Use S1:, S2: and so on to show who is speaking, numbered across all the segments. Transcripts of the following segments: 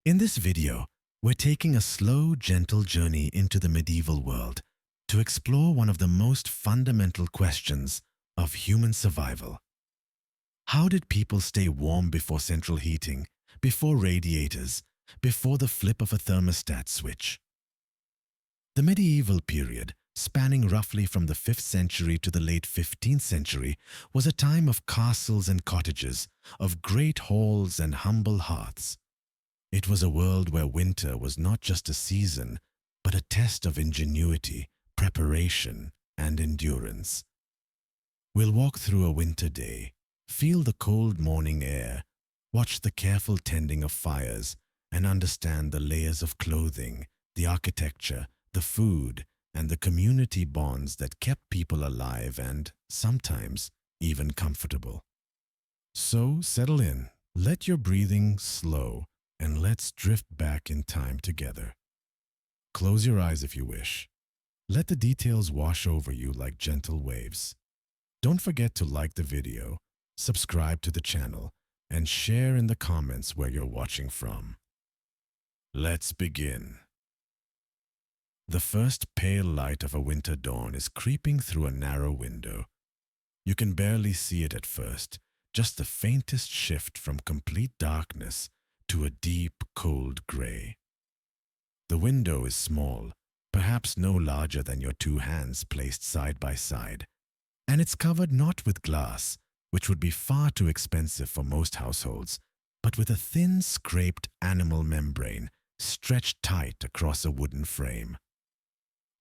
S1: In this video, we're taking a slow, gentle journey into the medieval world to explore one of the most fundamental questions of human survival. How did people stay warm before central heating, before radiators, before the flip of a thermostat switch? The medieval period, spanning roughly from the 5th century to the late 15th century, was a time of castles and cottages, of great halls and humble hearths. It was a world where winter was not just a season, but a test of ingenuity, preparation, and endurance. We'll walk through a winter day, feel the cold morning air, watch the careful tending of fires, and understand the layers of clothing, the architecture, the food, and the community bonds that kept people alive and, sometimes, even comfortable. So settle in, let your breathing slow, and let's drift back in time together. Close your eyes if you wish. Let the details wash over you like gentle waves. Don't forget to like the video, subscribe to the channel, and share in the comments where you're watching from. Let's begin. The first pale light of a winter dawn is creeping through a narrow window. You can barely see it at first, just the faintest shift from complete darkness to a deep, cold gray. The window is small, perhaps no larger than your two hands placed side by side, and it's covered not with glass, which would be far too expensive for most households, but with a thin, scraped animal membrane stretched tight across a wooden frame.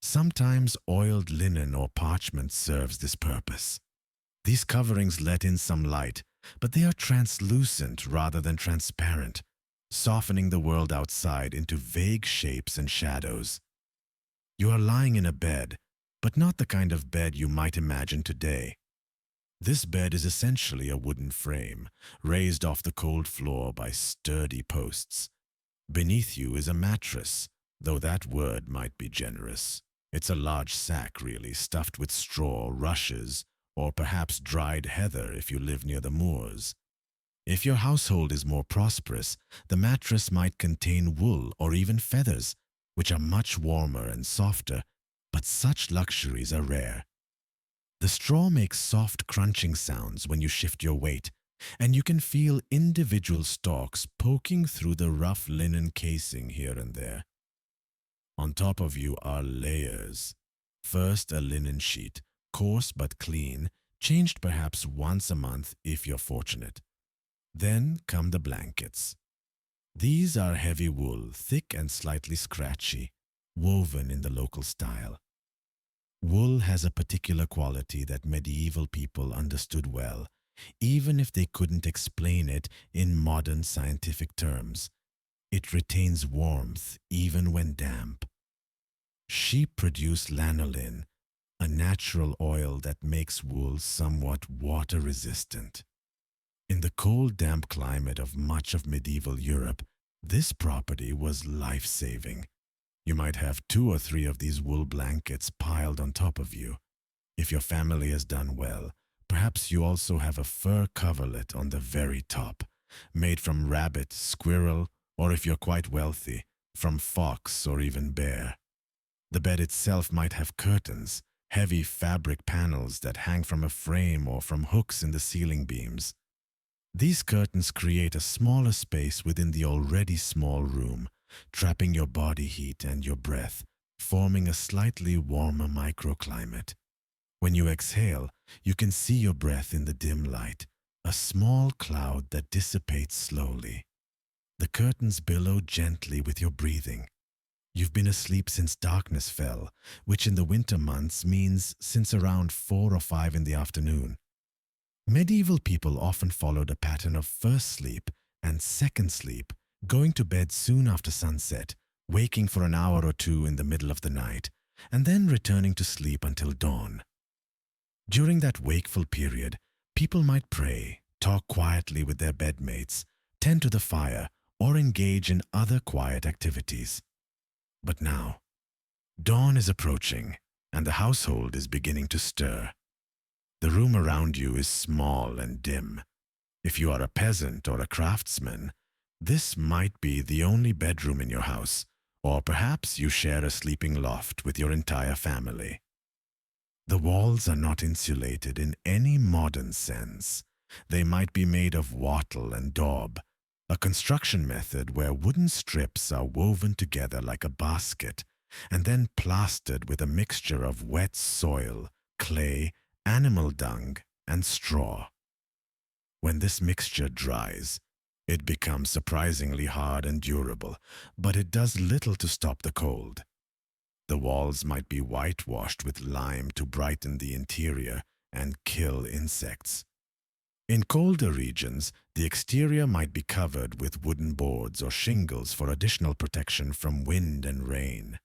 S1: Sometimes oiled linen or parchment serves this purpose. These coverings let in some light, but they are translucent rather than transparent, softening the world outside into vague shapes and shadows. You are lying in a bed, but not the kind of bed you might imagine today. This bed is essentially a wooden frame, raised off the cold floor by sturdy posts. Beneath you is a mattress, though that word might be generous. It's a large sack, really, stuffed with straw, rushes, or perhaps dried heather if you live near the moors. If your household is more prosperous, the mattress might contain wool or even feathers, which are much warmer and softer, but such luxuries are rare. The straw makes soft crunching sounds when you shift your weight, and you can feel individual stalks poking through the rough linen casing here and there. On top of you are layers. First, a linen sheet, coarse but clean, changed perhaps once a month if you're fortunate. Then come the blankets. These are heavy wool, thick and slightly scratchy, woven in the local style. Wool has a particular quality that medieval people understood well, even if they couldn't explain it in modern scientific terms. It retains warmth even when damp. Sheep produce lanolin, a natural oil that makes wool somewhat water-resistant. In the cold, damp climate of much of medieval Europe, this property was life-saving. You might have 2 or 3 of these wool blankets piled on top of you. If your family has done well, perhaps you also have a fur coverlet on the very top, made from rabbit, squirrel, or if you're quite wealthy, from fox or even bear. The bed itself might have curtains, heavy fabric panels that hang from a frame or from hooks in the ceiling beams. These curtains create a smaller space within the already small room, trapping your body heat and your breath, forming a slightly warmer microclimate. When you exhale, you can see your breath in the dim light, a small cloud that dissipates slowly. The curtains billow gently with your breathing. You've been asleep since darkness fell, which in the winter months means since around 4 or 5 in the afternoon. Medieval people often followed a pattern of first sleep and second sleep, going to bed soon after sunset, waking for an hour or 2 in the middle of the night, and then returning to sleep until dawn. During that wakeful period, people might pray, talk quietly with their bedmates, tend to the fire, or engage in other quiet activities. But now, dawn is approaching, and the household is beginning to stir. The room around you is small and dim. If you are a peasant or a craftsman, This might be the only bedroom in your house, or perhaps you share a sleeping loft with your entire family. The walls are not insulated in any modern sense. They might be made of wattle and daub, a construction method where wooden strips are woven together like a basket and then plastered with a mixture of wet soil, clay, animal dung, and straw. When this mixture dries, it becomes surprisingly hard and durable, but it does little to stop the cold. The walls might be whitewashed with lime to brighten the interior and kill insects. In colder regions, the exterior might be covered with wooden boards or shingles for additional protection from wind and rain.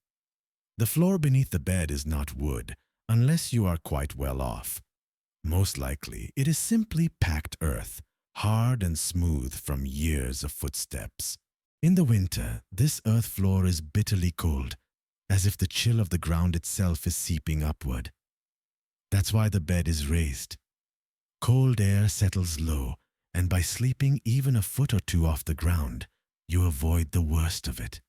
S1: The floor beneath the bed is not wood, unless you are quite well off. Most likely, it is simply packed earth, hard and smooth from years of footsteps. In the winter, this earth floor is bitterly cold, as if the chill of the ground itself is seeping upward. That's why the bed is raised. Cold air settles low, and by sleeping even a foot or two off the ground, you avoid the worst of it.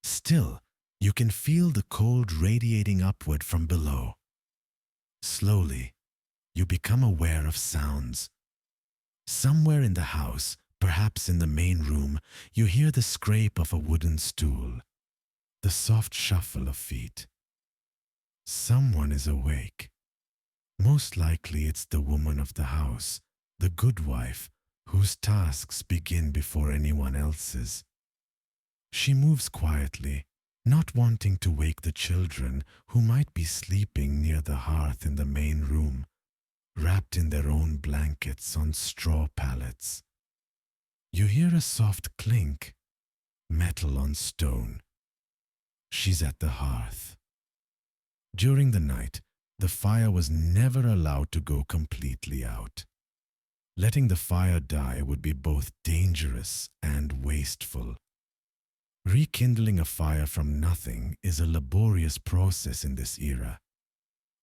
S1: Still, you can feel the cold radiating upward from below. Slowly, you become aware of sounds. Somewhere in the house, perhaps in the main room, you hear the scrape of a wooden stool, the soft shuffle of feet. Someone is awake. Most likely it's the woman of the house, the good wife, whose tasks begin before anyone else's. She moves quietly, not wanting to wake the children who might be sleeping near the hearth in the main room, wrapped in their own blankets on straw pallets. You hear a soft clink, metal on stone. She's at the hearth. During the night, the fire was never allowed to go completely out. Letting the fire die would be both dangerous and wasteful. Rekindling a fire from nothing is a laborious process in this era.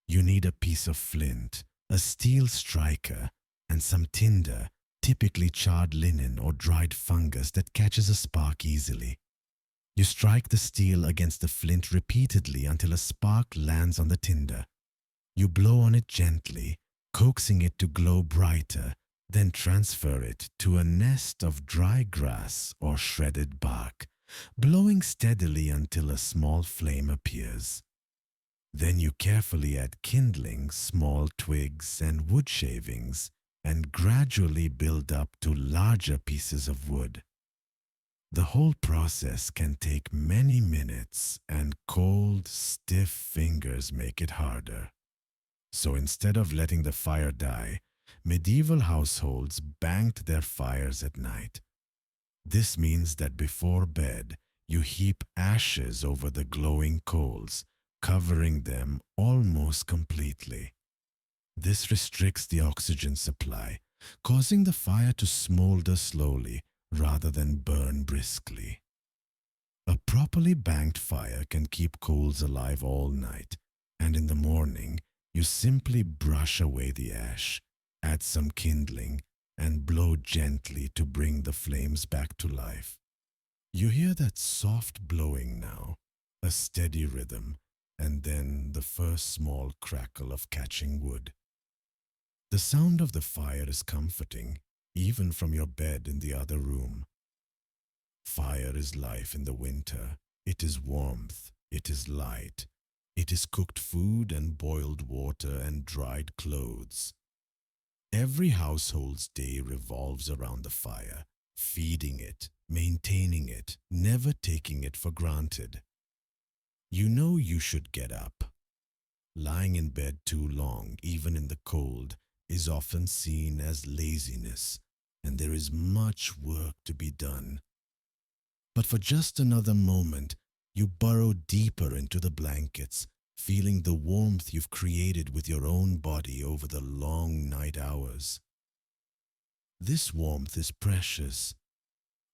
S1: You need a piece of flint, a steel striker, and some tinder, typically charred linen or dried fungus that catches a spark easily. You strike the steel against the flint repeatedly until a spark lands on the tinder. You blow on it gently, coaxing it to glow brighter, then transfer it to a nest of dry grass or shredded bark, blowing steadily until a small flame appears. Then you carefully add kindling, small twigs, and wood shavings, and gradually build up to larger pieces of wood. The whole process can take many minutes, and cold, stiff fingers make it harder. So instead of letting the fire die, medieval households banked their fires at night. This means that before bed, you heap ashes over the glowing coals, covering them almost completely. This restricts the oxygen supply, causing the fire to smolder slowly rather than burn briskly. A properly banked fire can keep coals alive all night, and in the morning, you simply brush away the ash, add some kindling, and blow gently to bring the flames back to life. You hear that soft blowing now, a steady rhythm, and then the first small crackle of catching wood. The sound of the fire is comforting, even from your bed in the other room. Fire is life in the winter. It is warmth. It is light. It is cooked food and boiled water and dried clothes. Every household's day revolves around the fire, feeding it, maintaining it, never taking it for granted. You know you should get up. Lying in bed too long, even in the cold, is often seen as laziness, and there is much work to be done. But for just another moment, you burrow deeper into the blankets, feeling the warmth you've created with your own body over the long night hours. This warmth is precious.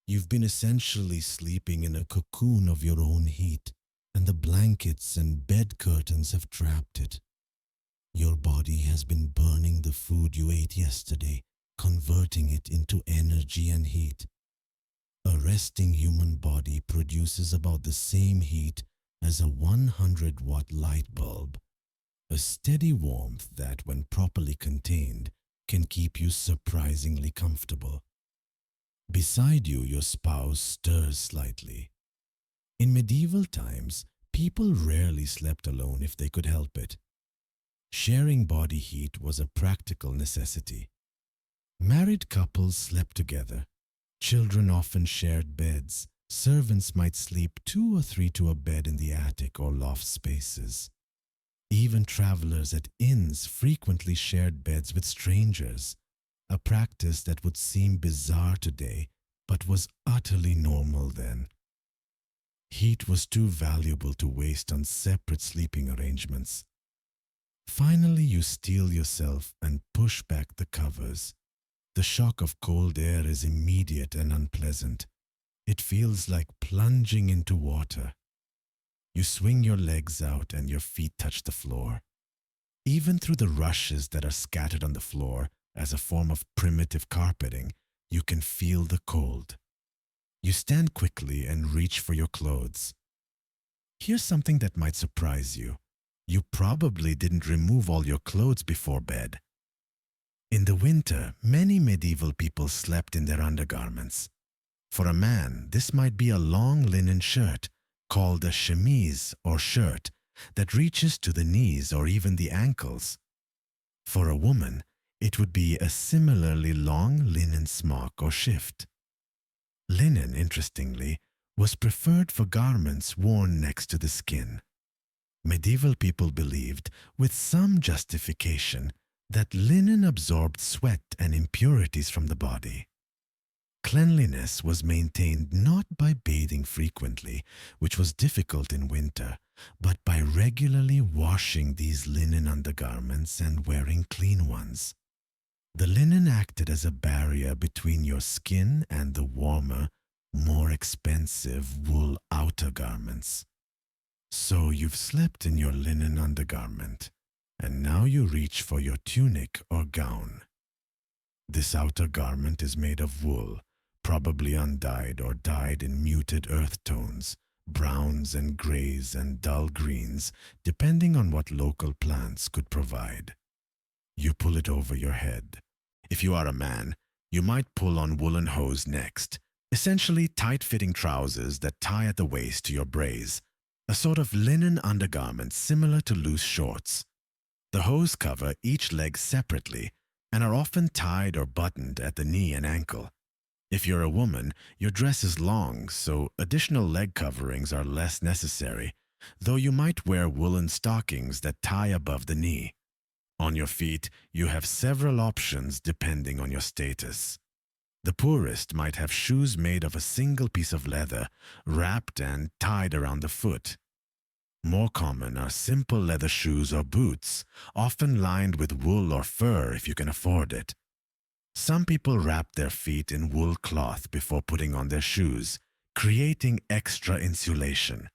S1: You've been essentially sleeping in a cocoon of your own heat, and the blankets and bed curtains have trapped it. Your body has been burning the food you ate yesterday, converting it into energy and heat. A resting human body produces about the same heat as a 100-watt light bulb, a steady warmth that, when properly contained, can keep you surprisingly comfortable. Beside you, your spouse stirs slightly. In medieval times, people rarely slept alone if they could help it. Sharing body heat was a practical necessity. Married couples slept together. Children often shared beds. Servants might sleep 2 or 3 to a bed in the attic or loft spaces. Even travelers at inns frequently shared beds with strangers, a practice that would seem bizarre today but was utterly normal then. Heat was too valuable to waste on separate sleeping arrangements. Finally, you steel yourself and push back the covers. The shock of cold air is immediate and unpleasant. It feels like plunging into water. You swing your legs out and your feet touch the floor. Even through the rushes that are scattered on the floor as a form of primitive carpeting, you can feel the cold. You stand quickly and reach for your clothes. Here's something that might surprise you. You probably didn't remove all your clothes before bed. In the winter, many medieval people slept in their undergarments. For a man, this might be a long linen shirt, called a chemise or shirt, that reaches to the knees or even the ankles. For a woman, it would be a similarly long linen smock or shift. Linen, interestingly, was preferred for garments worn next to the skin. Medieval people believed, with some justification, that linen absorbed sweat and impurities from the body. Cleanliness was maintained not by bathing frequently, which was difficult in winter, but by regularly washing these linen undergarments and wearing clean ones. The linen acted as a barrier between your skin and the warmer, more expensive wool outer garments. So you've slept in your linen undergarment, and now you reach for your tunic or gown. This outer garment is made of wool, probably undyed or dyed in muted earth tones, browns and grays and dull greens, depending on what local plants could provide. You pull it over your head. If you are a man, you might pull on woolen hose next, essentially tight-fitting trousers that tie at the waist to your brays, a sort of linen undergarment similar to loose shorts. The hose cover each leg separately and are often tied or buttoned at the knee and ankle. If you're a woman, your dress is long, so additional leg coverings are less necessary, though you might wear woolen stockings that tie above the knee. On your feet, you have several options depending on your status. The poorest might have shoes made of a single piece of leather, wrapped and tied around the foot. More common are simple leather shoes or boots, often lined with wool or fur if you can afford it. Some people wrap their feet in wool cloth before putting on their shoes, creating extra insulation.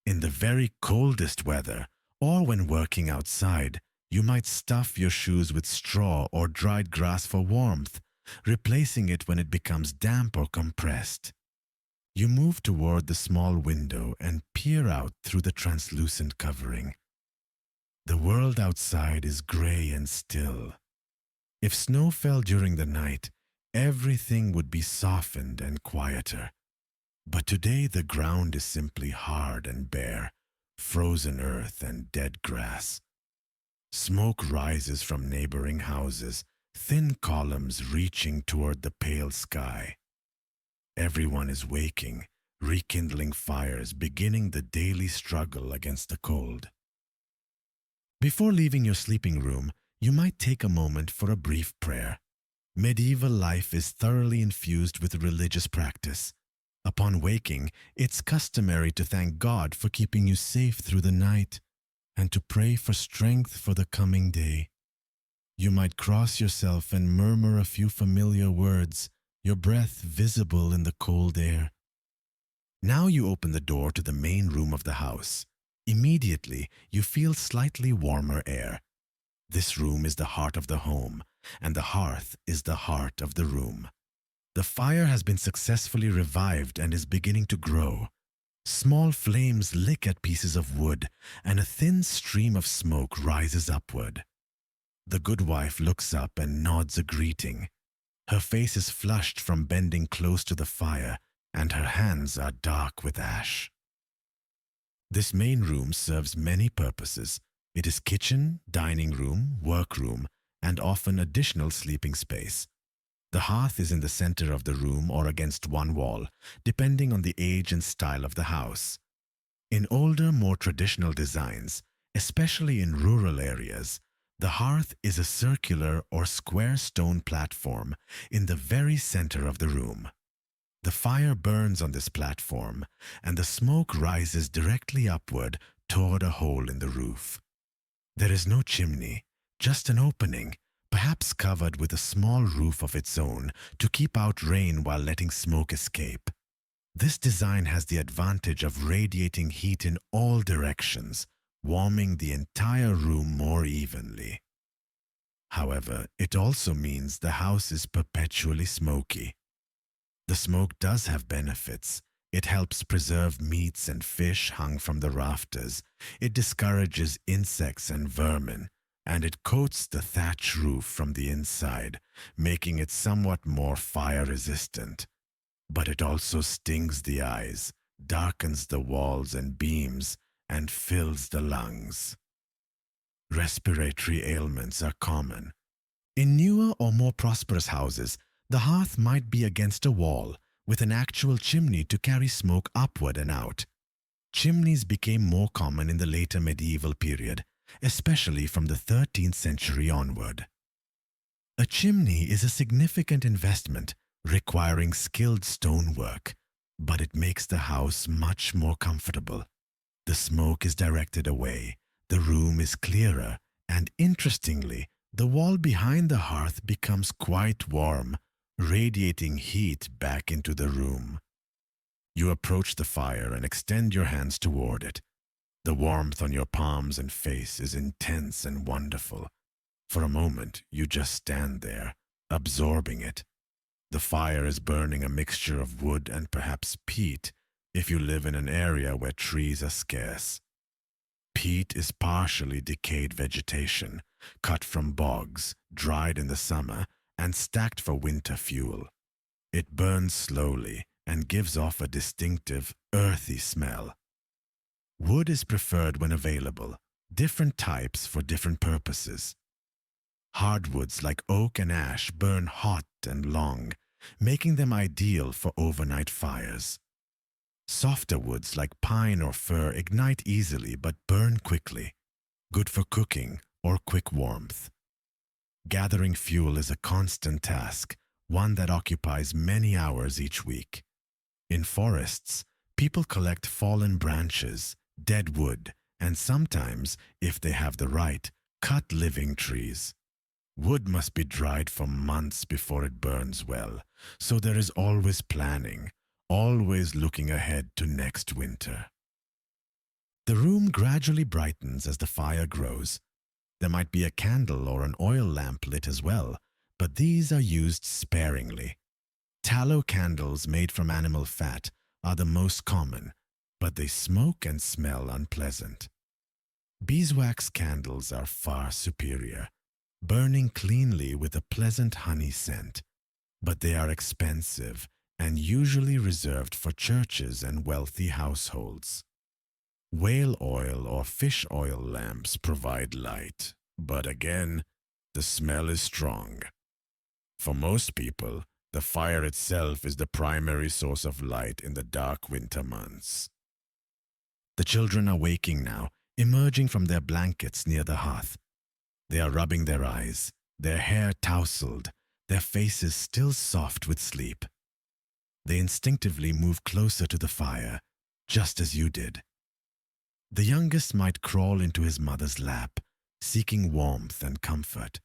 S1: In the very coldest weather, or when working outside, you might stuff your shoes with straw or dried grass for warmth, replacing it when it becomes damp or compressed. You move toward the small window and peer out through the translucent covering. The world outside is gray and still. If snow fell during the night, everything would be softened and quieter. But today the ground is simply hard and bare, frozen earth and dead grass. Smoke rises from neighboring houses, thin columns reaching toward the pale sky. Everyone is waking, rekindling fires, beginning the daily struggle against the cold. Before leaving your sleeping room, you might take a moment for a brief prayer. Medieval life is thoroughly infused with religious practice. Upon waking, it's customary to thank God for keeping you safe through the night and to pray for strength for the coming day. You might cross yourself and murmur a few familiar words, your breath visible in the cold air. Now you open the door to the main room of the house. Immediately, you feel slightly warmer air. This room is the heart of the home, and the hearth is the heart of the room. The fire has been successfully revived and is beginning to grow. Small flames lick at pieces of wood, and a thin stream of smoke rises upward. The good wife looks up and nods a greeting. Her face is flushed from bending close to the fire, and her hands are dark with ash. This main room serves many purposes. It is kitchen, dining room, workroom, and often additional sleeping space. The hearth is in the center of the room or against one wall, depending on the age and style of the house. In older, more traditional designs, especially in rural areas, the hearth is a circular or square stone platform in the very center of the room. The fire burns on this platform, and the smoke rises directly upward toward a hole in the roof. There is no chimney, just an opening, perhaps covered with a small roof of its own to keep out rain while letting smoke escape. This design has the advantage of radiating heat in all directions, warming the entire room more evenly. However, it also means the house is perpetually smoky. The smoke does have benefits. It helps preserve meats and fish hung from the rafters. It discourages insects and vermin, and it coats the thatch roof from the inside, making it somewhat more fire-resistant. But it also stings the eyes, darkens the walls and beams, and fills the lungs. Respiratory ailments are common. In newer or more prosperous houses, the hearth might be against a wall, with an actual chimney to carry smoke upward and out. Chimneys became more common in the later medieval period, especially from the 13th century onward. A chimney is a significant investment requiring skilled stonework, but it makes the house much more comfortable. The smoke is directed away, the room is clearer, and interestingly, the wall behind the hearth becomes quite warm, radiating heat back into the room. You approach the fire and extend your hands toward it. The warmth on your palms and face is intense and wonderful. For a moment, you just stand there, absorbing it. The fire is burning a mixture of wood and perhaps peat, if you live in an area where trees are scarce. Peat is partially decayed vegetation, cut from bogs, dried in the summer, and stacked for winter fuel. It burns slowly and gives off a distinctive, earthy smell. Wood is preferred when available, different types for different purposes. Hardwoods like oak and ash burn hot and long, making them ideal for overnight fires. Softer woods like pine or fir ignite easily but burn quickly, good for cooking or quick warmth. Gathering fuel is a constant task, one that occupies many hours each week. In forests, people collect fallen branches, dead wood, and sometimes, if they have the right, cut living trees. Wood must be dried for months before it burns well, so there is always planning, always looking ahead to next winter. The room gradually brightens as the fire grows. There might be a candle or an oil lamp lit as well, but these are used sparingly. Tallow candles made from animal fat are the most common, but they smoke and smell unpleasant. Beeswax candles are far superior, burning cleanly with a pleasant honey scent, but they are expensive and usually reserved for churches and wealthy households. Whale oil or fish oil lamps provide light, but again, the smell is strong. For most people, the fire itself is the primary source of light in the dark winter months. The children are waking now, emerging from their blankets near the hearth. They are rubbing their eyes, their hair tousled, their faces still soft with sleep. They instinctively move closer to the fire, just as you did. The youngest might crawl into his mother's lap, seeking warmth and comfort.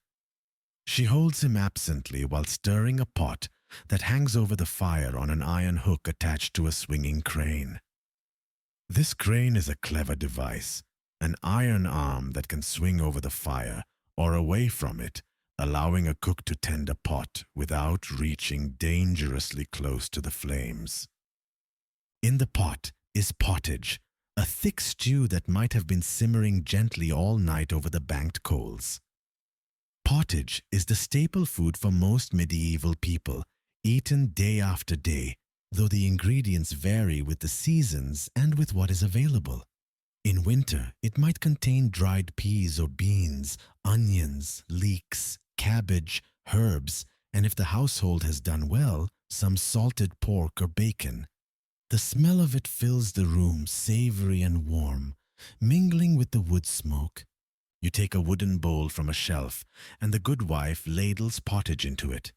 S1: She holds him absently while stirring a pot that hangs over the fire on an iron hook attached to a swinging crane. This crane is a clever device, an iron arm that can swing over the fire or away from it, allowing a cook to tend a pot without reaching dangerously close to the flames. In the pot is pottage, a thick stew that might have been simmering gently all night over the banked coals. Pottage is the staple food for most medieval people, eaten day after day, though the ingredients vary with the seasons and with what is available. In winter, it might contain dried peas or beans, onions, leeks, cabbage, herbs, and if the household has done well, some salted pork or bacon. The smell of it fills the room, savory and warm, mingling with the wood smoke. You take a wooden bowl from a shelf, and the good wife ladles pottage into it.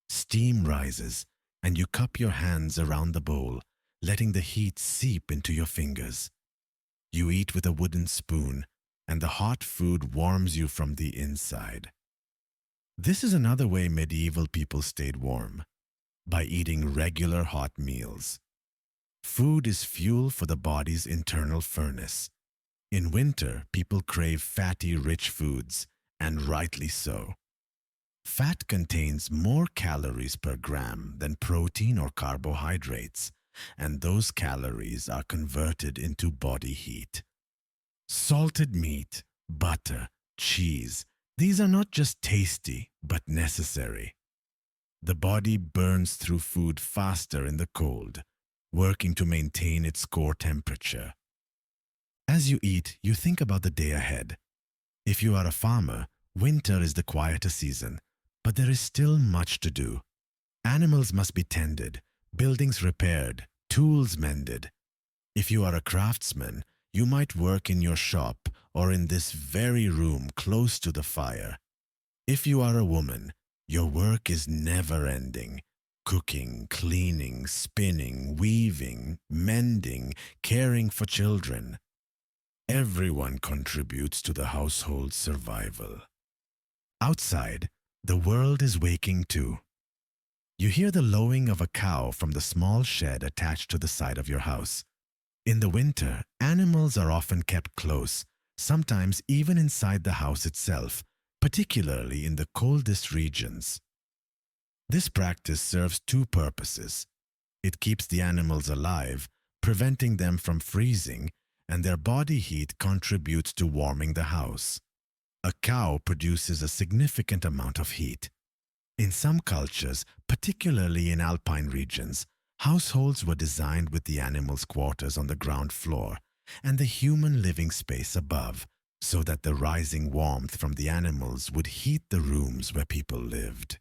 S1: Steam rises, and you cup your hands around the bowl, letting the heat seep into your fingers. You eat with a wooden spoon, and the hot food warms you from the inside. This is another way medieval people stayed warm, by eating regular hot meals. Food is fuel for the body's internal furnace. In winter, people crave fatty, rich foods, and rightly so. Fat contains more calories per gram than protein or carbohydrates, and those calories are converted into body heat. Salted meat, butter, cheese, these are not just tasty, but necessary. The body burns through food faster in the cold, working to maintain its core temperature. As you eat, you think about the day ahead. If you are a farmer, winter is the quieter season, but there is still much to do. Animals must be tended, buildings repaired, tools mended. If you are a craftsman, you might work in your shop or in this very room close to the fire. If you are a woman, your work is never-ending. Cooking, cleaning, spinning, weaving, mending, caring for children. Everyone contributes to the household's survival. Outside, the world is waking too. You hear the lowing of a cow from the small shed attached to the side of your house. In the winter, animals are often kept close, sometimes even inside the house itself, particularly in the coldest regions. This practice serves two purposes. It keeps the animals alive, preventing them from freezing, and their body heat contributes to warming the house. A cow produces a significant amount of heat. In some cultures, particularly in alpine regions, households were designed with the animals' quarters on the ground floor and the human living space above, so that the rising warmth from the animals would heat the rooms where people lived.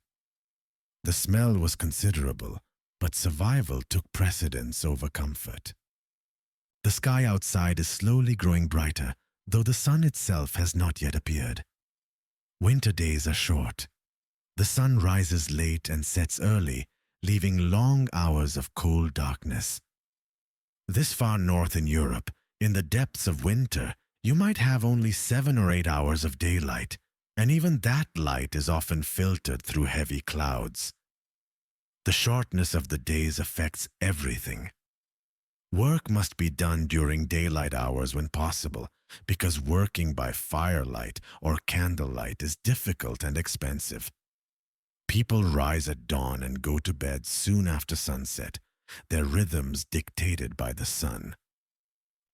S1: The smell was considerable, but survival took precedence over comfort. The sky outside is slowly growing brighter, though the sun itself has not yet appeared. Winter days are short. The sun rises late and sets early, leaving long hours of cold darkness. This far north in Europe, in the depths of winter, you might have only 7 or 8 hours of daylight, and even that light is often filtered through heavy clouds. The shortness of the days affects everything. Work must be done during daylight hours when possible, because working by firelight or candlelight is difficult and expensive. People rise at dawn and go to bed soon after sunset, their rhythms dictated by the sun.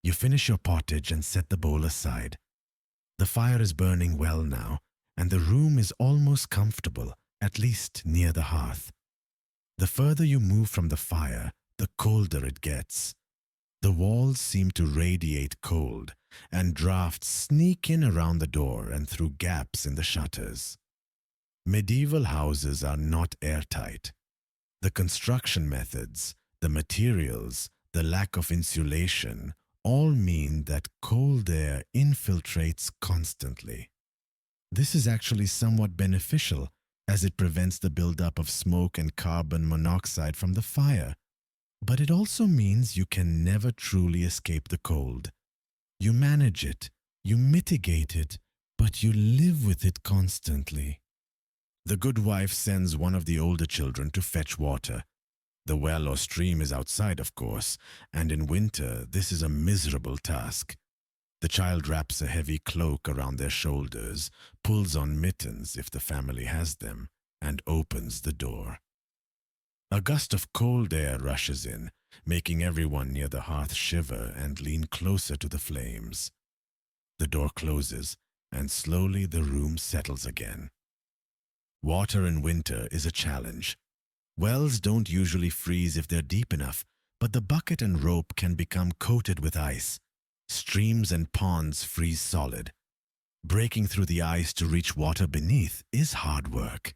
S1: You finish your pottage and set the bowl aside. The fire is burning well now, and the room is almost comfortable, at least near the hearth. The further you move from the fire, the colder it gets. The walls seem to radiate cold, and drafts sneak in around the door and through gaps in the shutters. Medieval houses are not airtight. The construction methods, the materials, the lack of insulation all mean that cold air infiltrates constantly. This is actually somewhat beneficial, as it prevents the buildup of smoke and carbon monoxide from the fire. But it also means you can never truly escape the cold. You manage it, you mitigate it, but you live with it constantly. The good wife sends one of the older children to fetch water. The well or stream is outside, of course, and in winter this is a miserable task. The child wraps a heavy cloak around their shoulders, pulls on mittens if the family has them, and opens the door. A gust of cold air rushes in, making everyone near the hearth shiver and lean closer to the flames. The door closes, and slowly the room settles again. Water in winter is a challenge. Wells don't usually freeze if they're deep enough, but the bucket and rope can become coated with ice. Streams and ponds freeze solid. Breaking through the ice to reach water beneath is hard work.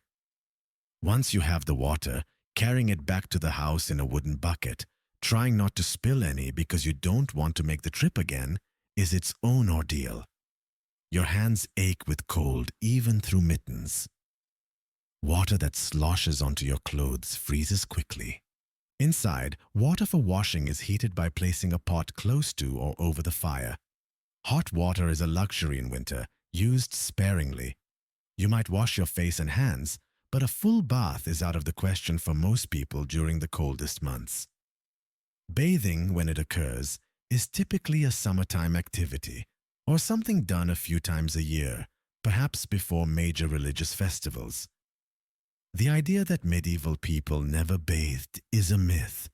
S1: Once you have the water, carrying it back to the house in a wooden bucket, trying not to spill any because you don't want to make the trip again, is its own ordeal. Your hands ache with cold even through mittens. Water that sloshes onto your clothes freezes quickly. Inside, water for washing is heated by placing a pot close to or over the fire. Hot water is a luxury in winter, used sparingly. You might wash your face and hands, but a full bath is out of the question for most people during the coldest months. Bathing, when it occurs, is typically a summertime activity, or something done a few times a year, perhaps before major religious festivals. The idea that medieval people never bathed is a myth,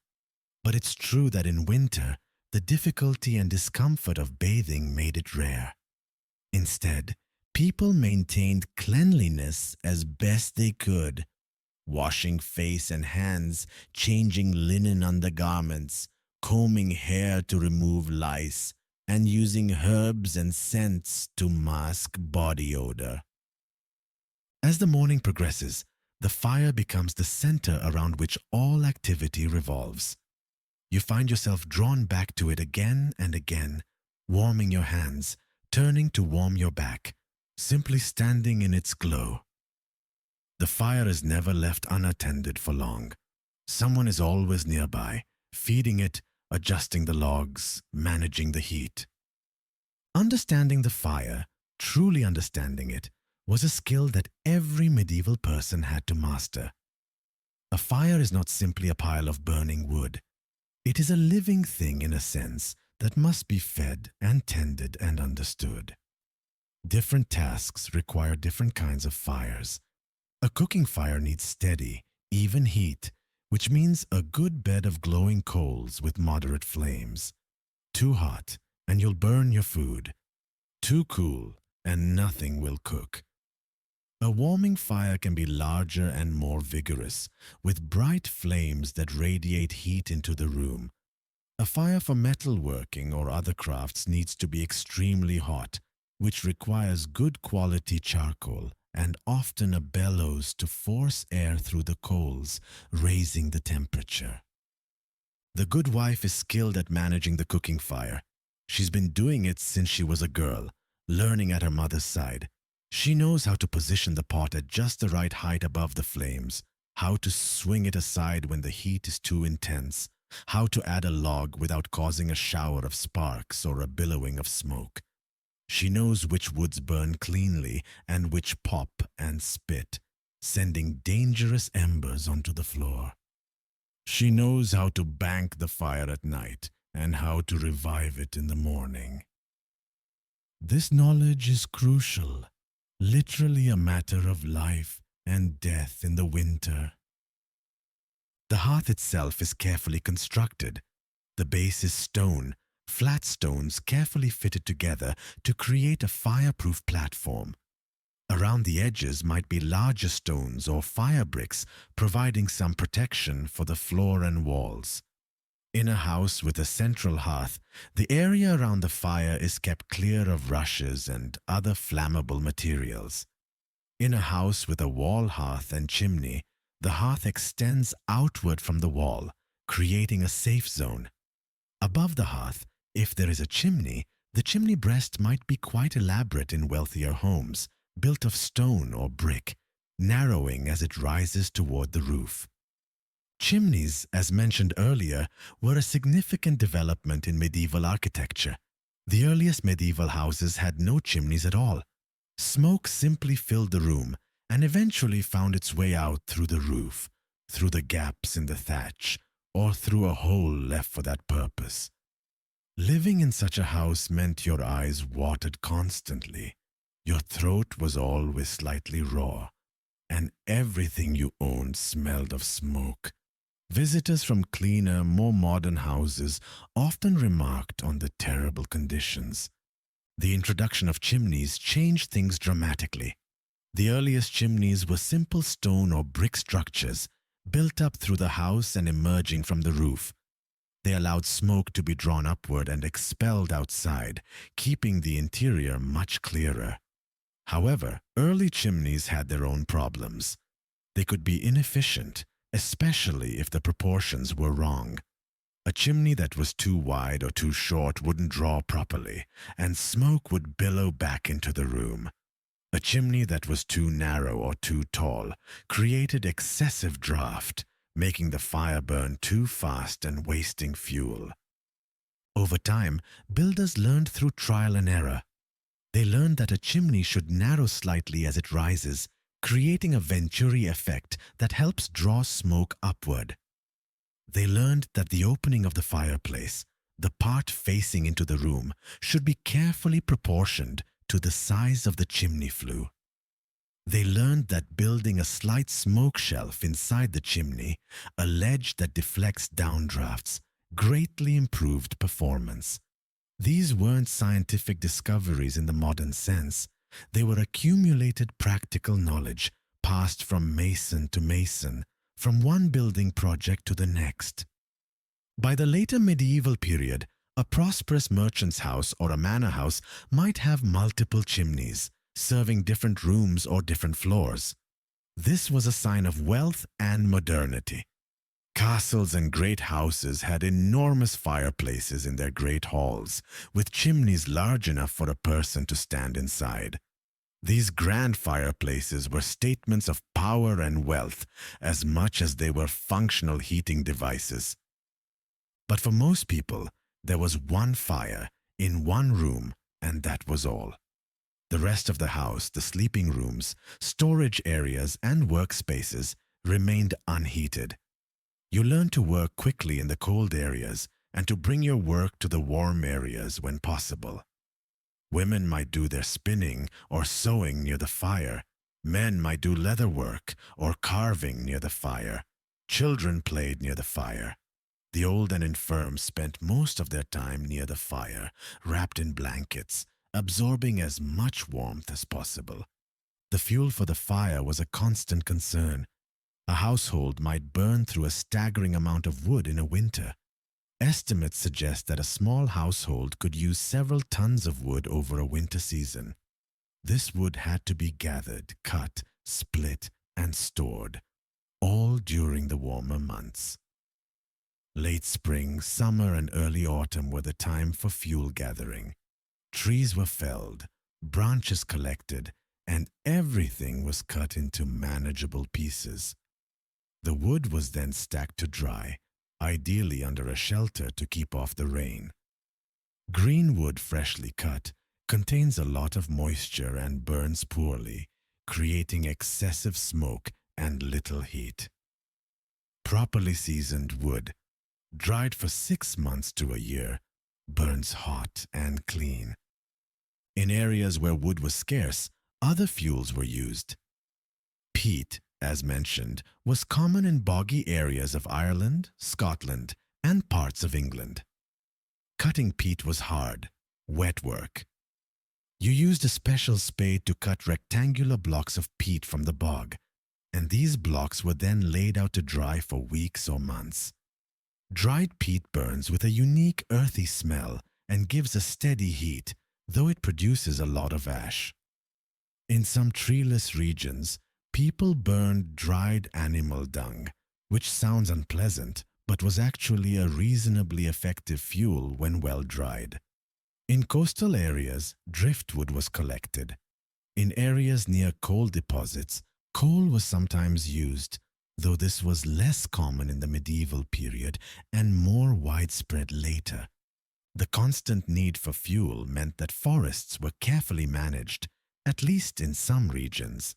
S1: but it's true that in winter, the difficulty and discomfort of bathing made it rare. Instead, people maintained cleanliness as best they could, washing face and hands, changing linen undergarments, combing hair to remove lice, and using herbs and scents to mask body odor. As the morning progresses, the fire becomes the center around which all activity revolves. You find yourself drawn back to it again and again, warming your hands, turning to warm your back, simply standing in its glow. The fire is never left unattended for long. Someone is always nearby, feeding it, adjusting the logs, managing the heat. Understanding the fire, truly understanding it, was a skill that every medieval person had to master. A fire is not simply a pile of burning wood. It is a living thing in a sense that must be fed and tended and understood. Different tasks require different kinds of fires. A cooking fire needs steady, even heat, which means a good bed of glowing coals with moderate flames. Too hot, and you'll burn your food. Too cool, and nothing will cook. A warming fire can be larger and more vigorous, with bright flames that radiate heat into the room. A fire for metalworking or other crafts needs to be extremely hot, which requires good quality charcoal and often a bellows to force air through the coals, raising the temperature. The good wife is skilled at managing the cooking fire. She's been doing it since she was a girl, learning at her mother's side. She knows how to position the pot at just the right height above the flames, how to swing it aside when the heat is too intense, how to add a log without causing a shower of sparks or a billowing of smoke. She knows which woods burn cleanly and which pop and spit, sending dangerous embers onto the floor. She knows how to bank the fire at night and how to revive it in the morning. This knowledge is crucial, literally a matter of life and death in the winter. The hearth itself is carefully constructed. The base is stone, flat stones carefully fitted together to create a fireproof platform. Around the edges might be larger stones or fire bricks, providing some protection for the floor and walls. In a house with a central hearth, the area around the fire is kept clear of rushes and other flammable materials. In a house with a wall hearth and chimney, the hearth extends outward from the wall, creating a safe zone. Above the hearth, if there is a chimney, the chimney breast might be quite elaborate in wealthier homes, built of stone or brick, narrowing as it rises toward the roof. Chimneys, as mentioned earlier, were a significant development in medieval architecture. The earliest medieval houses had no chimneys at all. Smoke simply filled the room and eventually found its way out through the roof, through the gaps in the thatch, or through a hole left for that purpose. Living in such a house meant your eyes watered constantly. Your throat was always slightly raw, and everything you owned smelled of smoke. Visitors from cleaner, more modern houses often remarked on the terrible conditions. The introduction of chimneys changed things dramatically. The earliest chimneys were simple stone or brick structures built up through the house and emerging from the roof. They allowed smoke to be drawn upward and expelled outside, keeping the interior much clearer. However, early chimneys had their own problems. They could be inefficient, especially if the proportions were wrong. A chimney that was too wide or too short wouldn't draw properly, and smoke would billow back into the room. A chimney that was too narrow or too tall created excessive draft, making the fire burn too fast and wasting fuel. Over time, builders learned through trial and error. They learned that a chimney should narrow slightly as it rises, creating a venturi effect that helps draw smoke upward. They learned that the opening of the fireplace, the part facing into the room, should be carefully proportioned to the size of the chimney flue. They learned that building a slight smoke shelf inside the chimney, a ledge that deflects downdrafts, greatly improved performance. These weren't scientific discoveries in the modern sense. They were accumulated practical knowledge passed from mason to mason, from one building project to the next. By the later medieval period, a prosperous merchant's house or a manor house might have multiple chimneys, serving different rooms or different floors. This was a sign of wealth and modernity. Castles and great houses had enormous fireplaces in their great halls, with chimneys large enough for a person to stand inside. These grand fireplaces were statements of power and wealth as much as they were functional heating devices. But for most people, there was one fire in one room, and that was all. The rest of the house, the sleeping rooms, storage areas, and workspaces remained unheated. You learned to work quickly in the cold areas and to bring your work to the warm areas when possible. Women might do their spinning or sewing near the fire. Men might do leather work or carving near the fire. Children played near the fire. The old and infirm spent most of their time near the fire, wrapped in blankets, absorbing as much warmth as possible. The fuel for the fire was a constant concern. A household might burn through a staggering amount of wood in a winter. Estimates suggest that a small household could use several tons of wood over a winter season. This wood had to be gathered, cut, split, and stored, all during the warmer months. Late spring, summer, and early autumn were the time for fuel gathering. Trees were felled, branches collected, and everything was cut into manageable pieces. The wood was then stacked to dry, ideally under a shelter to keep off the rain. Green wood freshly cut contains a lot of moisture and burns poorly, creating excessive smoke and little heat. Properly seasoned wood, dried for 6 months to a year, burns hot and clean. In areas where wood was scarce, other fuels were used. Peat, as mentioned, was common in boggy areas of Ireland, Scotland, and parts of England. Cutting peat was hard, wet work. You used a special spade to cut rectangular blocks of peat from the bog, and these blocks were then laid out to dry for weeks or months. Dried peat burns with a unique earthy smell and gives a steady heat, though it produces a lot of ash. In some treeless regions, people burned dried animal dung, which sounds unpleasant, but was actually a reasonably effective fuel when well dried. In coastal areas, driftwood was collected. In areas near coal deposits, coal was sometimes used, though this was less common in the medieval period and more widespread later. The constant need for fuel meant that forests were carefully managed, at least in some regions.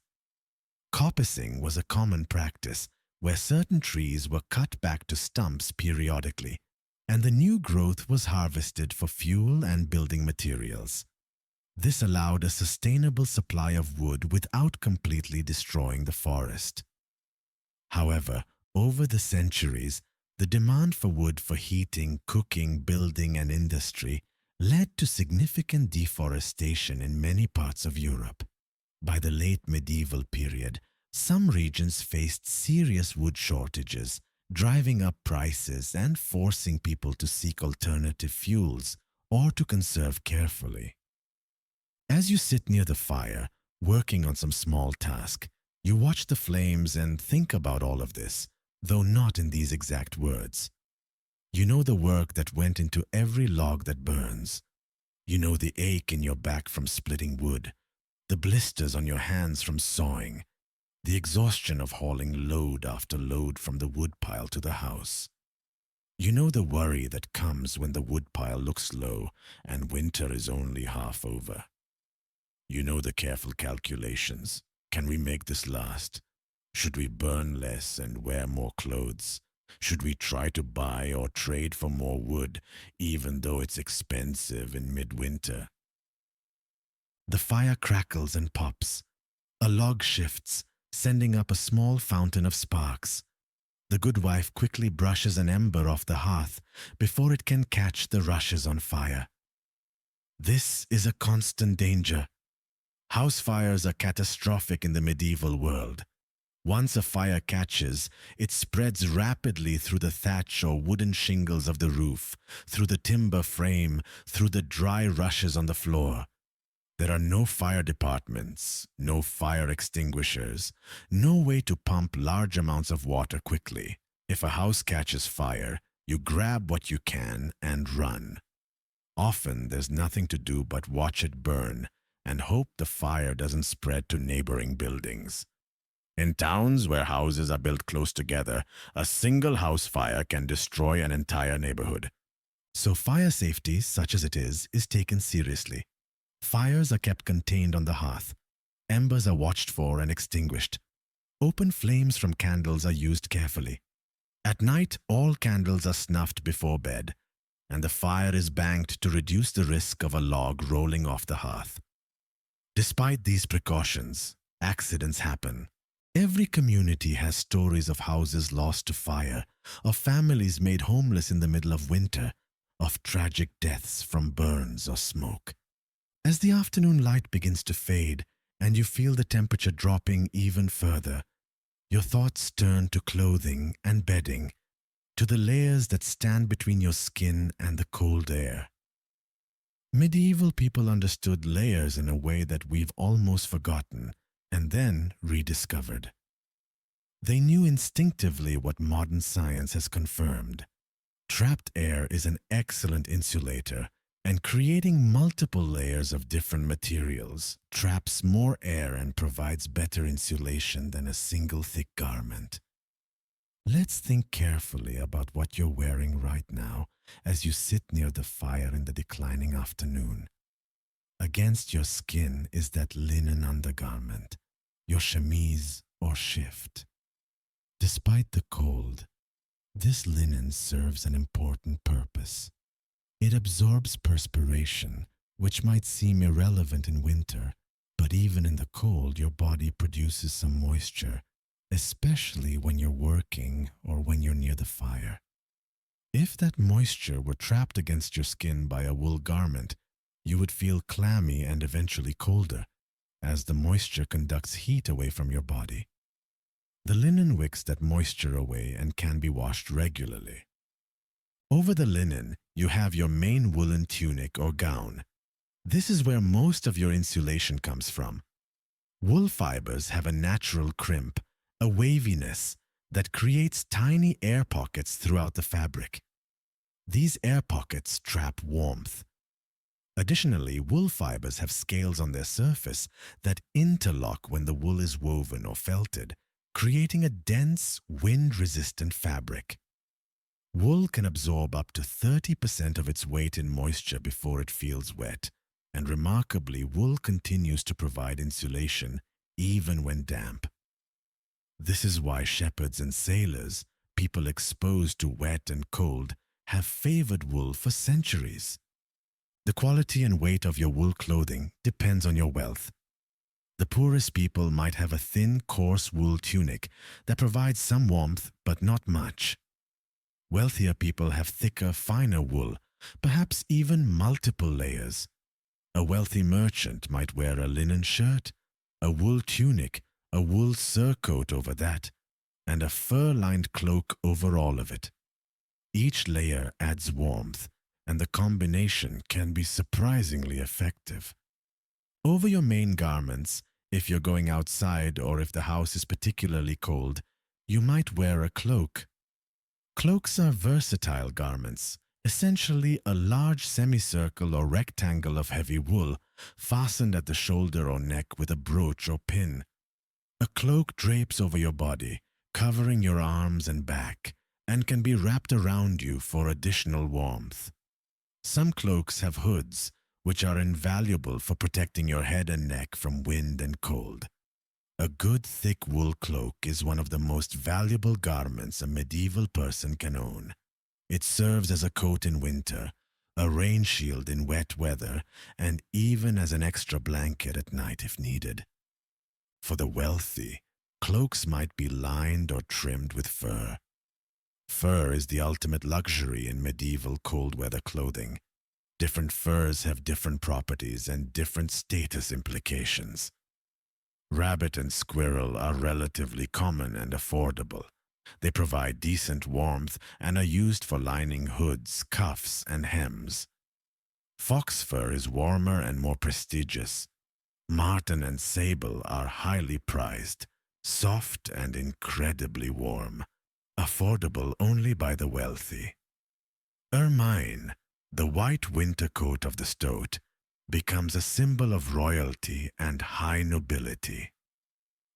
S1: Coppicing was a common practice where certain trees were cut back to stumps periodically, and the new growth was harvested for fuel and building materials. This allowed a sustainable supply of wood without completely destroying the forest. However, over the centuries, the demand for wood for heating, cooking, building, and industry led to significant deforestation in many parts of Europe. By the late medieval period, some regions faced serious wood shortages, driving up prices and forcing people to seek alternative fuels or to conserve carefully. As you sit near the fire, working on some small task, you watch the flames and think about all of this, though not in these exact words. You know the work that went into every log that burns. You know the ache in your back from splitting wood, the blisters on your hands from sawing, the exhaustion of hauling load after load from the woodpile to the house. You know the worry that comes when the woodpile looks low and winter is only half over. You know the careful calculations. Can we make this last? Should we burn less and wear more clothes? Should we try to buy or trade for more wood, even though it's expensive in midwinter? The fire crackles and pops. A log shifts, sending up a small fountain of sparks. The good wife quickly brushes an ember off the hearth before it can catch the rushes on fire. This is a constant danger. House fires are catastrophic in the medieval world. Once a fire catches, it spreads rapidly through the thatch or wooden shingles of the roof, through the timber frame, through the dry rushes on the floor. There are no fire departments, no fire extinguishers, no way to pump large amounts of water quickly. If a house catches fire, you grab what you can and run. Often there's nothing to do but watch it burn and hope the fire doesn't spread to neighboring buildings. In towns where houses are built close together, a single house fire can destroy an entire neighborhood. So fire safety, such as it is taken seriously. Fires are kept contained on the hearth. Embers are watched for and extinguished. Open flames from candles are used carefully. At night, all candles are snuffed before bed, and the fire is banked to reduce the risk of a log rolling off the hearth. Despite these precautions, accidents happen. Every community has stories of houses lost to fire, of families made homeless in the middle of winter, of tragic deaths from burns or smoke. As the afternoon light begins to fade and you feel the temperature dropping even further, your thoughts turn to clothing and bedding, to the layers that stand between your skin and the cold air. Medieval people understood layers in a way that we've almost forgotten and then rediscovered. They knew instinctively what modern science has confirmed. Trapped air is an excellent insulator, and creating multiple layers of different materials traps more air and provides better insulation than a single thick garment. Let's think carefully about what you're wearing right now as you sit near the fire in the declining afternoon. Against your skin is that linen undergarment, your chemise or shift. Despite the cold, this linen serves an important purpose. It absorbs perspiration, which might seem irrelevant in winter, but even in the cold your body produces some moisture, especially when you're working or when you're near the fire. If that moisture were trapped against your skin by a wool garment, you would feel clammy and eventually colder, as the moisture conducts heat away from your body. The linen wicks that moisture away and can be washed regularly. Over the linen, you have your main woolen tunic or gown. This is where most of your insulation comes from. Wool fibers have a natural crimp, a waviness, that creates tiny air pockets throughout the fabric. These air pockets trap warmth. Additionally, wool fibers have scales on their surface that interlock when the wool is woven or felted, creating a dense, wind-resistant fabric. Wool can absorb up to 30% of its weight in moisture before it feels wet, and remarkably, wool continues to provide insulation even when damp. This is why shepherds and sailors, people exposed to wet and cold, have favored wool for centuries. The quality and weight of your wool clothing depends on your wealth. The poorest people might have a thin, coarse wool tunic that provides some warmth but not much. Wealthier people have thicker, finer wool, perhaps even multiple layers. A wealthy merchant might wear a linen shirt, a wool tunic, a wool surcoat over that, and a fur-lined cloak over all of it. Each layer adds warmth, and the combination can be surprisingly effective. Over your main garments, if you're going outside or if the house is particularly cold, you might wear a cloak. Cloaks are versatile garments, essentially a large semicircle or rectangle of heavy wool, fastened at the shoulder or neck with a brooch or pin. A cloak drapes over your body, covering your arms and back, and can be wrapped around you for additional warmth. Some cloaks have hoods, which are invaluable for protecting your head and neck from wind and cold. A good thick wool cloak is one of the most valuable garments a medieval person can own. It serves as a coat in winter, a rain shield in wet weather, and even as an extra blanket at night if needed. For the wealthy, cloaks might be lined or trimmed with fur. Fur is the ultimate luxury in medieval cold weather clothing. Different furs have different properties and different status implications. Rabbit and squirrel are relatively common and affordable. They provide decent warmth and are used for lining hoods, cuffs, and hems. Fox fur is warmer and more prestigious. Marten and sable are highly prized, soft and incredibly warm, affordable only by the wealthy. Ermine, the white winter coat of the stoat, becomes a symbol of royalty and high nobility.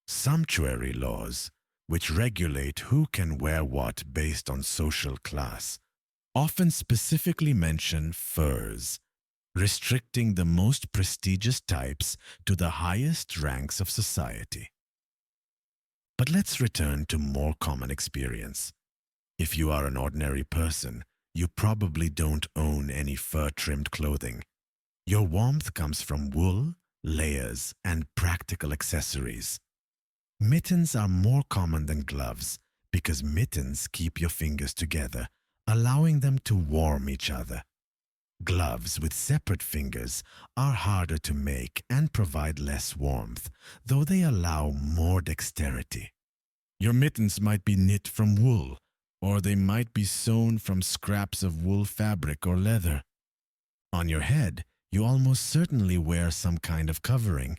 S1: Sumptuary laws, which regulate who can wear what based on social class, often specifically mention furs, restricting the most prestigious types to the highest ranks of society. But let's return to more common experience. If you are an ordinary person, you probably don't own any fur-trimmed clothing. Your warmth comes from wool, layers, and practical accessories. Mittens are more common than gloves because mittens keep your fingers together, allowing them to warm each other. Gloves with separate fingers are harder to make and provide less warmth, though they allow more dexterity. Your mittens might be knit from wool, or they might be sewn from scraps of wool fabric or leather. On your head, you almost certainly wear some kind of covering.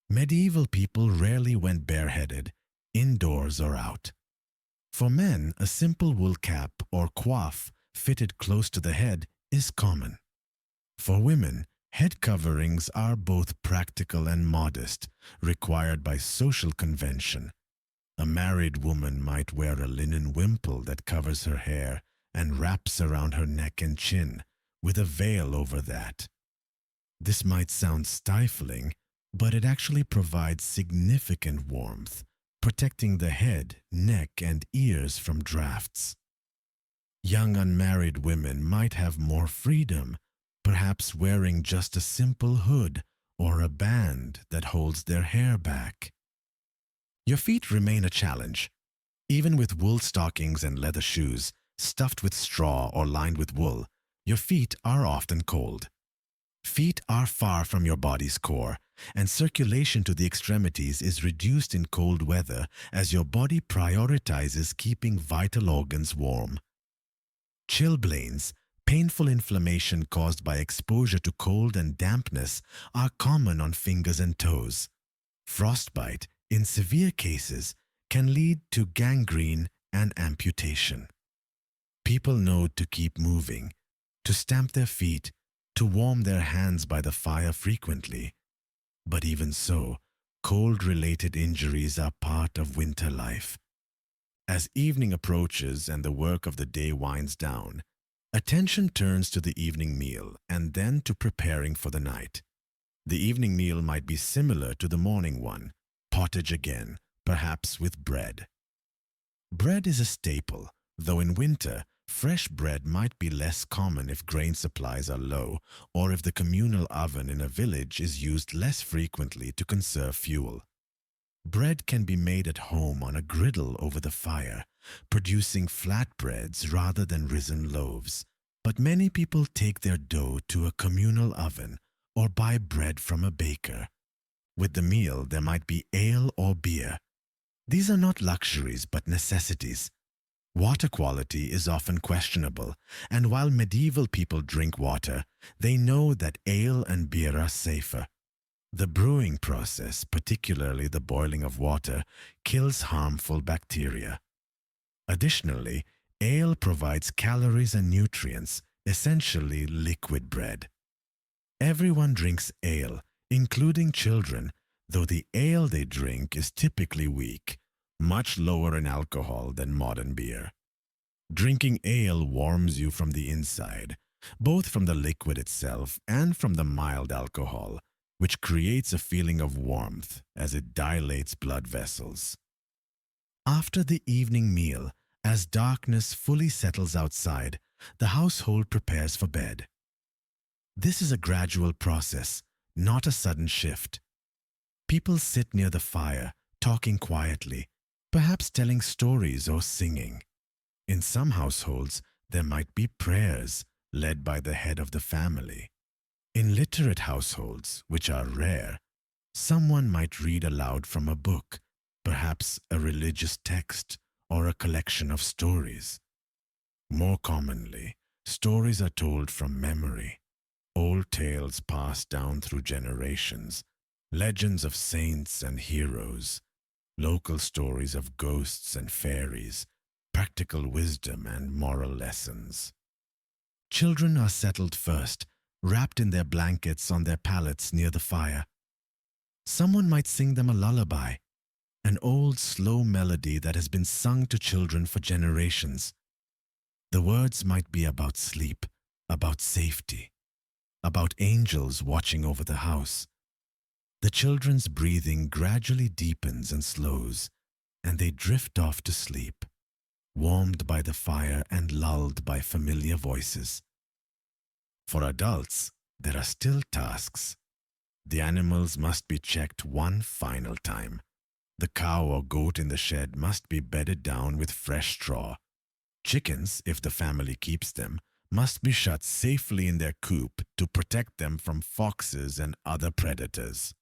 S1: Medieval people rarely went bareheaded, indoors or out. For men, a simple wool cap or coif fitted close to the head is common. For women, head coverings are both practical and modest, required by social convention. A married woman might wear a linen wimple that covers her hair and wraps around her neck and chin, with a veil over that. This might sound stifling, but it actually provides significant warmth, protecting the head, neck, and ears from drafts. Young unmarried women might have more freedom, perhaps wearing just a simple hood or a band that holds their hair back. Your feet remain a challenge. Even with wool stockings and leather shoes, stuffed with straw or lined with wool, your feet are often cold. Feet are far from your body's core, and circulation to the extremities is reduced in cold weather as your body prioritizes keeping vital organs warm. Chilblains, painful inflammation caused by exposure to cold and dampness, are common on fingers and toes. Frostbite, in severe cases, can lead to gangrene and amputation. People know to keep moving, to stamp their feet, to warm their hands by the fire frequently. But even so, cold-related injuries are part of winter life. As evening approaches and the work of the day winds down, attention turns to the evening meal and then to preparing for the night. The evening meal might be similar to the morning one, pottage again, perhaps with bread. Bread is a staple, though in winter, Fresh bread might be less common if grain supplies are low or if the communal oven in a village is used less frequently to conserve fuel. Bread can be made at home on a griddle over the fire, producing flatbreads rather than risen loaves. But many people take their dough to a communal oven or buy bread from a baker. With the meal, there might be ale or beer. These are not luxuries but necessities. Water quality is often questionable, and while medieval people drink water, they know that ale and beer are safer. The brewing process, particularly the boiling of water, kills harmful bacteria. Additionally, ale provides calories and nutrients, essentially liquid bread. Everyone drinks ale, including children, though the ale they drink is typically weak, much lower in alcohol than modern beer. Drinking ale warms you from the inside, both from the liquid itself and from the mild alcohol, which creates a feeling of warmth as it dilates blood vessels. After the evening meal, as darkness fully settles outside, the household prepares for bed. This is a gradual process, not a sudden shift. People sit near the fire, talking quietly, perhaps telling stories or singing. In some households, there might be prayers led by the head of the family. In literate households, which are rare, someone might read aloud from a book, perhaps a religious text or a collection of stories. More commonly, stories are told from memory, old tales passed down through generations, legends of saints and heroes, local stories of ghosts and fairies, practical wisdom and moral lessons. Children are settled first, wrapped in their blankets on their pallets near the fire. Someone might sing them a lullaby, an old slow melody that has been sung to children for generations. The words might be about sleep, about safety, about angels watching over the house. The children's breathing gradually deepens and slows, and they drift off to sleep, warmed by the fire and lulled by familiar voices. For adults, there are still tasks. The animals must be checked one final time. The cow or goat in the shed must be bedded down with fresh straw. Chickens, if the family keeps them, must be shut safely in their coop to protect them from foxes and other predators.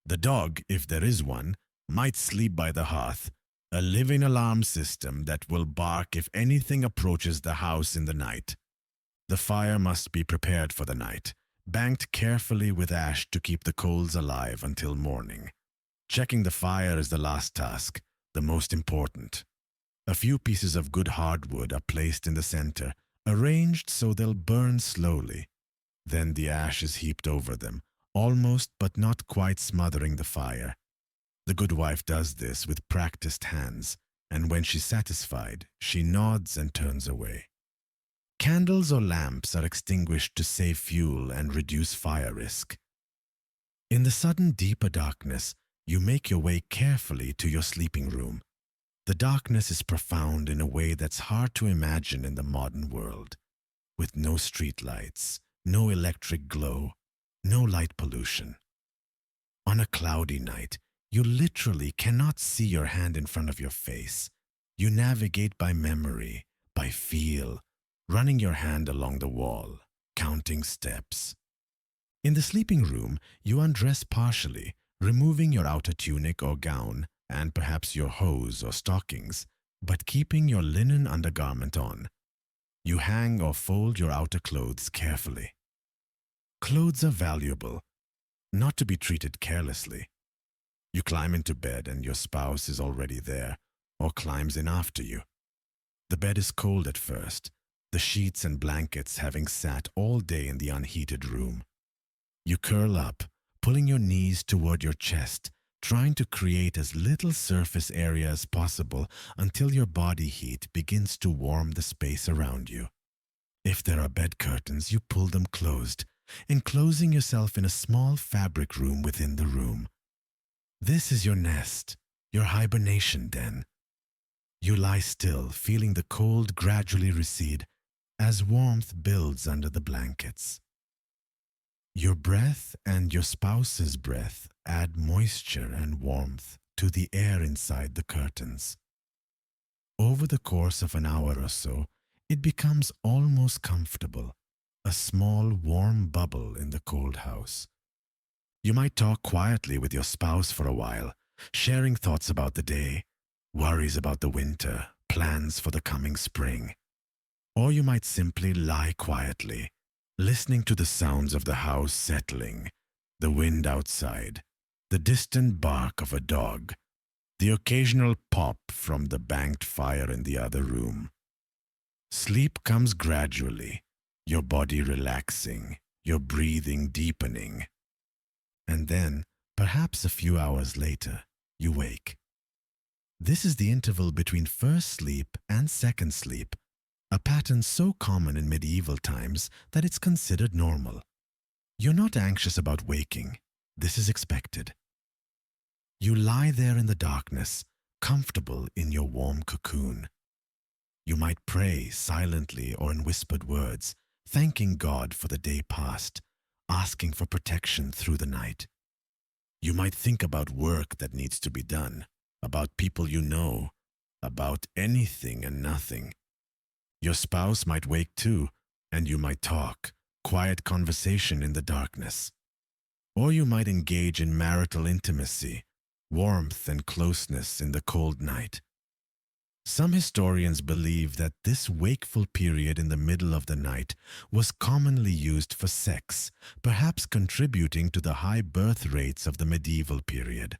S1: The dog, if there is one, might sleep by the hearth, a living alarm system that will bark if anything approaches the house in the night. The fire must be prepared for the night, banked carefully with ash to keep the coals alive until morning. Checking the fire is the last task, the most important. A few pieces of good hardwood are placed in the center, arranged so they'll burn slowly. Then the ash is heaped over them, almost but not quite smothering the fire. The good wife does this with practiced hands, and when she's satisfied, she nods and turns away. Candles or lamps are extinguished to save fuel and reduce fire risk. In the sudden deeper darkness, you make your way carefully to your sleeping room. The darkness is profound in a way that's hard to imagine in the modern world, with no streetlights, no electric glow, no light pollution. On a cloudy night, you literally cannot see your hand in front of your face. You navigate by memory, by feel, running your hand along the wall, counting steps. In the sleeping room, you undress partially, removing your outer tunic or gown, and perhaps your hose or stockings, but keeping your linen undergarment on. You hang or fold your outer clothes carefully. Clothes are valuable, not to be treated carelessly. You climb into bed and your spouse is already there, or climbs in after you. The bed is cold at first, the sheets and blankets having sat all day in the unheated room. You curl up, pulling your knees toward your chest, trying to create as little surface area as possible until your body heat begins to warm the space around you. If there are bed curtains, you pull them closed, enclosing yourself in a small fabric room within the room. This is your nest, your hibernation den. You lie still, feeling the cold gradually recede as warmth builds under the blankets. Your breath and your spouse's breath add moisture and warmth to the air inside the curtains. Over the course of an hour or so, it becomes almost comfortable, a small warm bubble in the cold house. You might talk quietly with your spouse for a while, sharing thoughts about the day, worries about the winter, plans for the coming spring. Or you might simply lie quietly, listening to the sounds of the house settling, the wind outside, the distant bark of a dog, the occasional pop from the banked fire in the other room. Sleep comes gradually, your body relaxing, your breathing deepening. And then, perhaps a few hours later, you wake. This is the interval between first sleep and second sleep, a pattern so common in medieval times that it's considered normal. You're not anxious about waking. This is expected. You lie there in the darkness, comfortable in your warm cocoon. You might pray silently or in whispered words, thanking God for the day past, asking for protection through the night. You might think about work that needs to be done, about people you know, about anything and nothing. Your spouse might wake too, and you might talk, quiet conversation in the darkness. Or you might engage in marital intimacy, warmth and closeness in the cold night. Some historians believe that this wakeful period in the middle of the night was commonly used for sex, perhaps contributing to the high birth rates of the medieval period.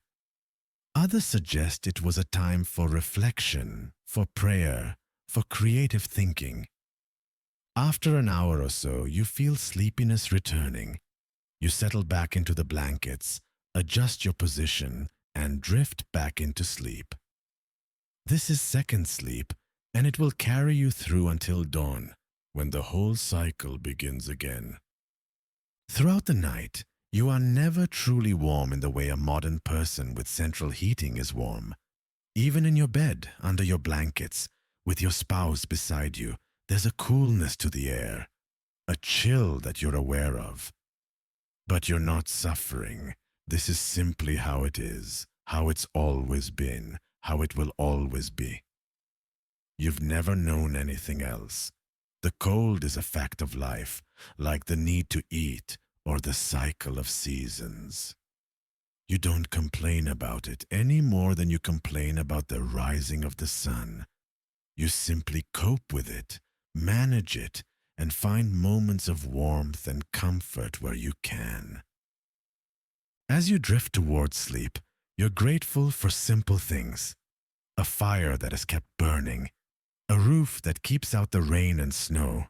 S1: Others suggest it was a time for reflection, for prayer, for creative thinking. After an hour or so, you feel sleepiness returning. You settle back into the blankets, adjust your position, and drift back into sleep. This is second sleep, and it will carry you through until dawn, when the whole cycle begins again. Throughout the night, you are never truly warm in the way a modern person with central heating is warm. Even in your bed, under your blankets, with your spouse beside you, there's a coolness to the air, a chill that you're aware of. But you're not suffering. This is simply how it is, how it's always been, how it will always be. You've never known anything else. The cold is a fact of life, like the need to eat or the cycle of seasons. You don't complain about it any more than you complain about the rising of the sun. You simply cope with it, manage it, and find moments of warmth and comfort where you can. As you drift towards sleep, you're grateful for simple things. A fire that is kept burning, a roof that keeps out the rain and snow,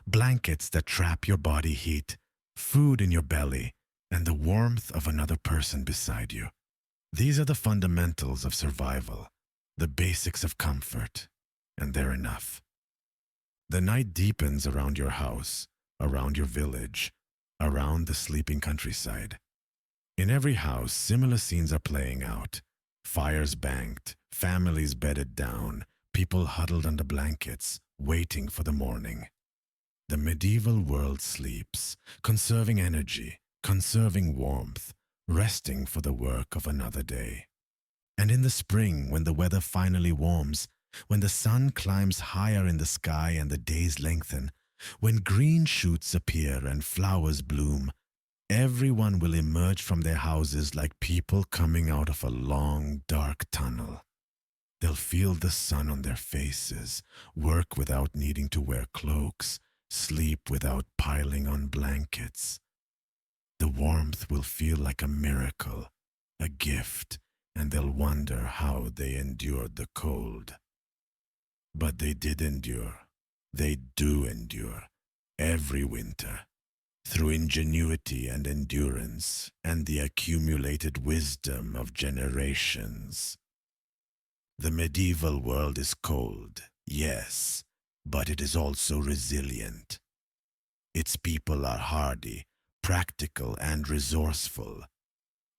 S1: blankets that trap your body heat, food in your belly, and the warmth of another person beside you. These are the fundamentals of survival, the basics of comfort, and they're enough. The night deepens around your house, around your village, around the sleeping countryside. In every house, similar scenes are playing out. Fires banked, families bedded down, people huddled under blankets, waiting for the morning. The medieval world sleeps, conserving energy, conserving warmth, resting for the work of another day. And in the spring, when the weather finally warms, when the sun climbs higher in the sky and the days lengthen, when green shoots appear and flowers bloom, everyone will emerge from their houses like people coming out of a long, dark tunnel. They'll feel the sun on their faces, work without needing to wear cloaks, sleep without piling on blankets. The warmth will feel like a miracle, a gift, and they'll wonder how they endured the cold. But they did endure. They do endure every winter, through ingenuity and endurance and the accumulated wisdom of generations. The medieval world is cold, yes, but it is also resilient. Its people are hardy, practical, and resourceful.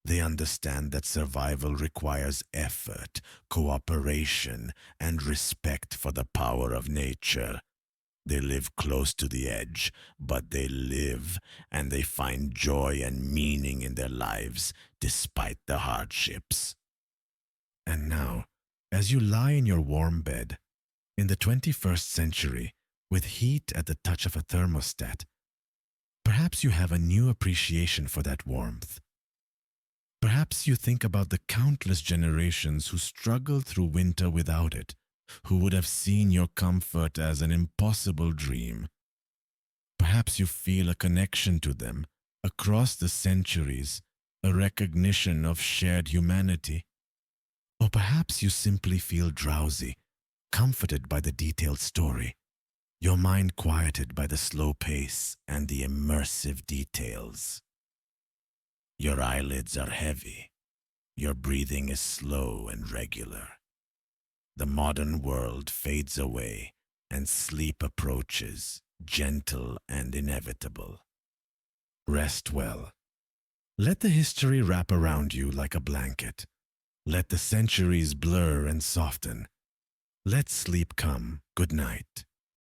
S1: They understand that survival requires effort, cooperation, and respect for the power of nature. They live close to the edge, but they live and they find joy and meaning in their lives despite the hardships. And now, as you lie in your warm bed, in the 21st century, with heat at the touch of a thermostat, perhaps you have a new appreciation for that warmth. Perhaps you think about the countless generations who struggled through winter without it, who would have seen your comfort as an impossible dream. Perhaps you feel a connection to them across the centuries, a recognition of shared humanity. Or perhaps you simply feel drowsy, comforted by the detailed story, your mind quieted by the slow pace and the immersive details. Your eyelids are heavy, your breathing is slow and regular. The modern world fades away and sleep approaches, gentle and inevitable. Rest well. Let the history wrap around you like a blanket. Let the centuries blur and soften. Let sleep come. Good night.